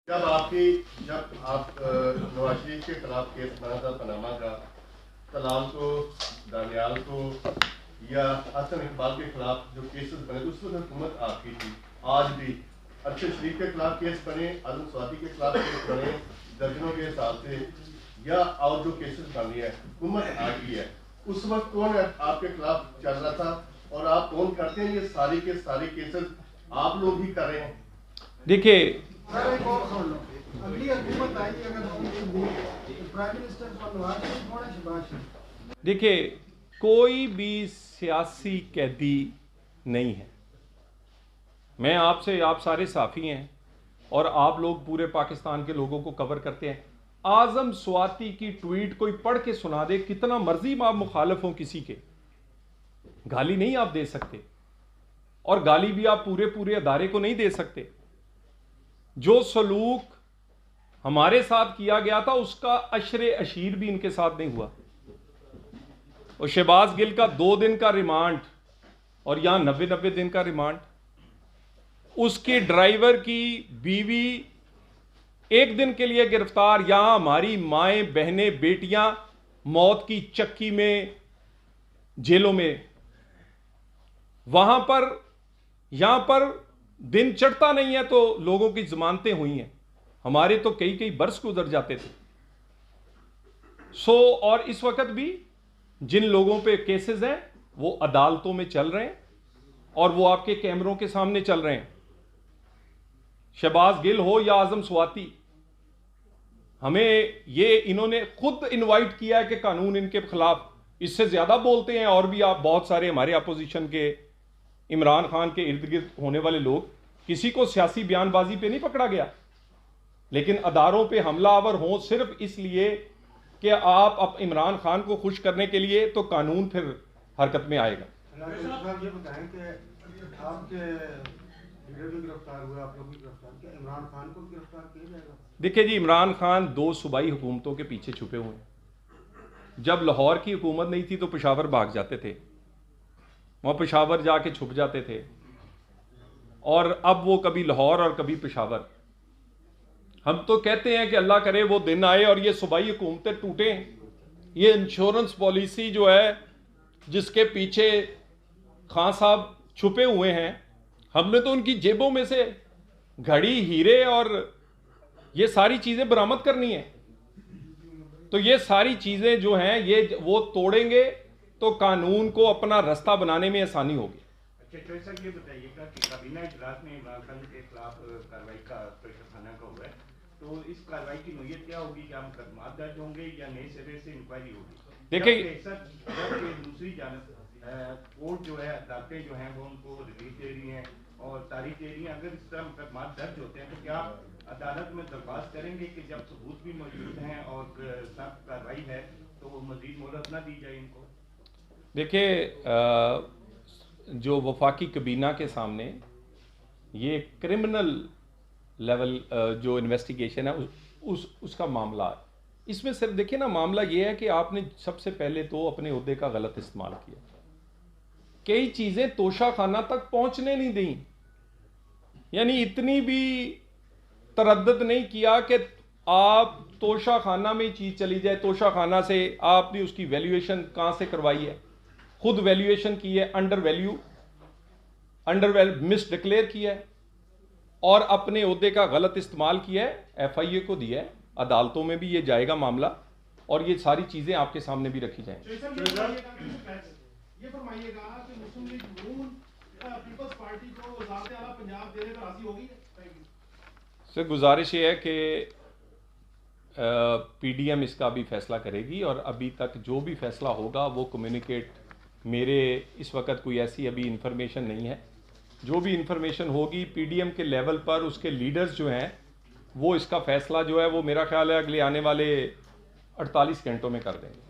जब आप नवाज शरीफ के खिलाफ केस बना था पनामा का, तलाल को, दानियाल को या हसन इकबाल के खिलाफ जो केसेस बने उस वक्त हुकूमत आपकी थी। आज भी अरशद शरीफ के खिलाफ केस बने, आजम स्वाति के खिलाफ केस बने दर्जनों के हिसाब से, या और जो केसेस बन रही है हुकूमत आ गई है। उस वक्त कौन आपके खिलाफ चल रहा था और आप कौन करते हैं? ये सारी के सारे केसेस आप लोग ही कर रहे हैं। देखिए, अगली हुकूमत आई अगर प्राइम मिनिस्टर नवाज शरीफ होना शहबाज शरीफ। देखिए, कोई भी सियासी कैदी नहीं है। मैं आपसे, आप सारे साफ़ी हैं और आप लोग पूरे पाकिस्तान के लोगों को कवर करते हैं। आज़म स्वाति की ट्वीट कोई पढ़ के सुना दे, कितना मर्जी आप मुखालिफ हों किसी के, गाली नहीं आप दे सकते, और गाली भी आप पूरे पूरे अदारे को नहीं दे सकते। जो सलूक हमारे साथ किया गया था उसका अशरे अशीर भी इनके साथ नहीं हुआ। और शहबाज गिल का 2 दिन का रिमांड और यहां 90 दिन का रिमांड। उसके ड्राइवर की बीवी 1 दिन के लिए गिरफ्तार। यहां हमारी माएं, बहनें, बेटियां मौत की चक्की में, जेलों में। वहां पर, यहां पर दिन चढ़ता नहीं है तो लोगों की जमानतें हुई हैं। हमारे तो कई कई बरस गुजर जाते थे। और इस वक्त भी जिन लोगों पे केसेस हैं वो अदालतों में चल रहे हैं और वो आपके कैमरों के सामने चल रहे हैं। शहबाज गिल हो या आजम स्वाति, हमें ये इन्होंने खुद इनवाइट किया है कि कानून इनके खिलाफ। इससे ज्यादा बोलते हैं और भी आप बहुत सारे हमारे अपोजिशन के, इमरान खान के इर्द गिर्द होने वाले लोग। किसी को सियासी बयानबाजी पे नहीं पकड़ा गया, लेकिन अदारों पे हमलावर हों सिर्फ इसलिए कि आप इमरान खान को खुश करने के लिए, तो कानून फिर हरकत में आएगा। ये बताएं कि आपके लीडर भी गिरफ्तार हुए, आप लोग भी गिरफ्तार, क्या इमरान खान को गिरफ्तार किया जाएगा? देखिए जी, इमरान खान 2 सूबाई हुकूमतों के पीछे छुपे हुए हैं। जब लाहौर की हुकूमत नहीं थी तो पेशावर भाग जाते थे, वहाँ पेशावर जाके छुप जाते थे, और अब वो कभी लाहौर और कभी पेशावर। हम तो कहते हैं कि अल्लाह करे वो दिन आए और ये सूबाई हुकूमतें टूटें। ये इंश्योरेंस पॉलिसी जो है जिसके पीछे खान साहब छुपे हुए हैं, हमने तो उनकी जेबों में से घड़ी, हीरे और ये सारी चीज़ें बरामद करनी है। तो ये सारी चीज़ें जो हैं ये वो तोड़ेंगे तो कानून को अपना रास्ता बनाने में आसानी होगी। अच्छा सर, ये बताइएगा कि काबीना इजलास में इमरान खान के खिलाफ कार्रवाई का प्रेशर खाना का हुआ है, तो इस कार्रवाई की नोयत क्या होगी? क्या मुकदमा दर्ज होंगे या नए सिरे से इंक्वायरी होगी? देखिए सर, दूसरी जानब कोर्ट जो है, अदालतें जो हैं वो उनको रिलीफ दे रही हैं और तारीख दे रही हैं। अगर इस तरह मुकदमा दर्ज होते हैं तो क्या अदालत में दरख्वास्त करेंगे कि जब सबूत भी मौजूद हैं और सख्त कार्रवाई है तो मजीद मोहलत ना दी जाए इनको? देखिए, जो वफाकी कबीना के सामने ये क्रिमिनल लेवल जो इन्वेस्टिगेशन है उसका मामला है। इसमें सिर्फ देखिए ना, मामला ये है कि आपने सबसे पहले तो अपने ओहदे का गलत इस्तेमाल किया। कई चीज़ें तोशाखाना तक पहुंचने नहीं दी, यानी इतनी भी तरद्दुद नहीं किया कि आप तोशाखाना में चीज़ चली जाए। तोशाखाना से आपने उसकी वैल्यूएशन कहाँ से करवाई है? खुद वैल्यूएशन की है, अंडर मिस डिक्लेयर किया है और अपने ओहदे का गलत इस्तेमाल किया है, FIA को दिया है। अदालतों में भी ये जाएगा मामला और ये सारी चीज़ें आपके सामने भी रखी जाएंगी। ये फरमाइएगा कि मुस्लिम लीग नून पीपल्स पार्टी को वज़ारत आला पंजाब देने पर राजी होगी? सर, गुजारिश ये है कि PDM इसका भी फैसला करेगी और अभी तक जो भी फैसला होगा वो कम्युनिकेट, मेरे इस वक्त कोई ऐसी अभी इंफॉर्मेशन नहीं है। जो भी इंफॉर्मेशन होगी PDM के लेवल पर, उसके लीडर्स जो हैं वो इसका फैसला जो है वो मेरा ख्याल है अगले आने वाले 48 घंटों में कर देंगे।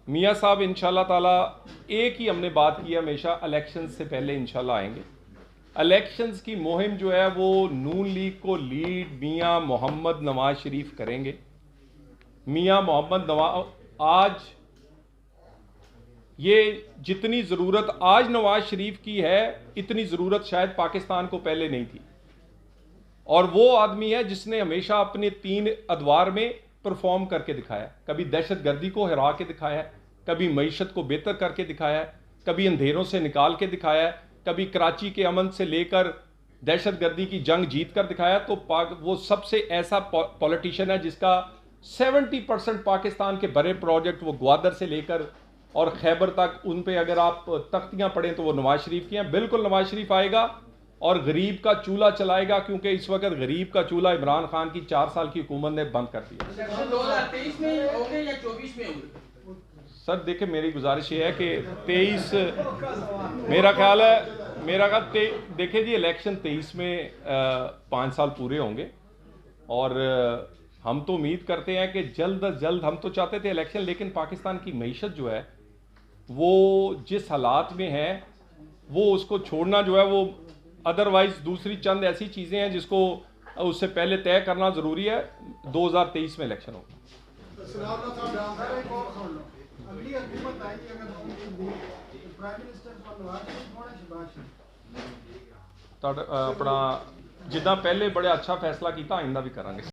मियाँ साहब इंशाल्लाह ताला, एक ही हमने बात की हमेशा, इलेक्शंस से पहले इंशाल्लाह आएंगे। इलेक्शंस की मुहिम जो है वो नून लीग को लीड मियाँ मोहम्मद नवाज शरीफ करेंगे। मियाँ मोहम्मद नवाज, आज ये जितनी ज़रूरत आज नवाज शरीफ की है इतनी ज़रूरत शायद पाकिस्तान को पहले नहीं थी। और वो आदमी है जिसने हमेशा अपने 3 अदवार में परफॉर्म करके दिखाया। कभी दहशतगर्दी को हरा के दिखाया है, कभी मईशत को बेहतर करके दिखाया है, कभी अंधेरों से निकाल के दिखाया है, कभी कराची के अमन से लेकर दहशतगर्दी की जंग जीत कर दिखाया। तो वो सबसे ऐसा पॉलिटिशियन है जिसका 70% पाकिस्तान के बड़े प्रोजेक्ट वो ग्वादर से लेकर और खैबर तक, उन पे अगर आप तख्तियां पढ़ें तो वो नवाज शरीफ की हैं। बिल्कुल नवाज शरीफ आएगा और गरीब का चूल्हा चलाएगा, क्योंकि इस वक्त गरीब का चूल्हा इमरान खान की 4 साल की हुकूमत ने बंद कर दिया। 2023 में होंगे या 24 में होंगे? सर देखिए, मेरी गुजारिश ये है कि 23 मेरा ख्याल देखिए जी, इलेक्शन 23 में 5 साल पूरे होंगे और हम तो उम्मीद करते हैं कि जल्द अज जल्द, हम तो चाहते थे इलेक्शन, लेकिन पाकिस्तान की मईशत जो है वो जिस हालात में है वो उसको छोड़ना जो है वो, अदरवाइज दूसरी चंद ऐसी चीज़ें हैं जिसको उससे पहले तय करना ज़रूरी है। 2023 में इलेक्शन होगा। अगली हुकूमत आएगी अगर प्राइम मिनिस्टर पर नवाज शरीफ होना शहबाज शरीफ अपना जिदा पहले बड़े अच्छा फैसला किया, आइंदा भी करांगे।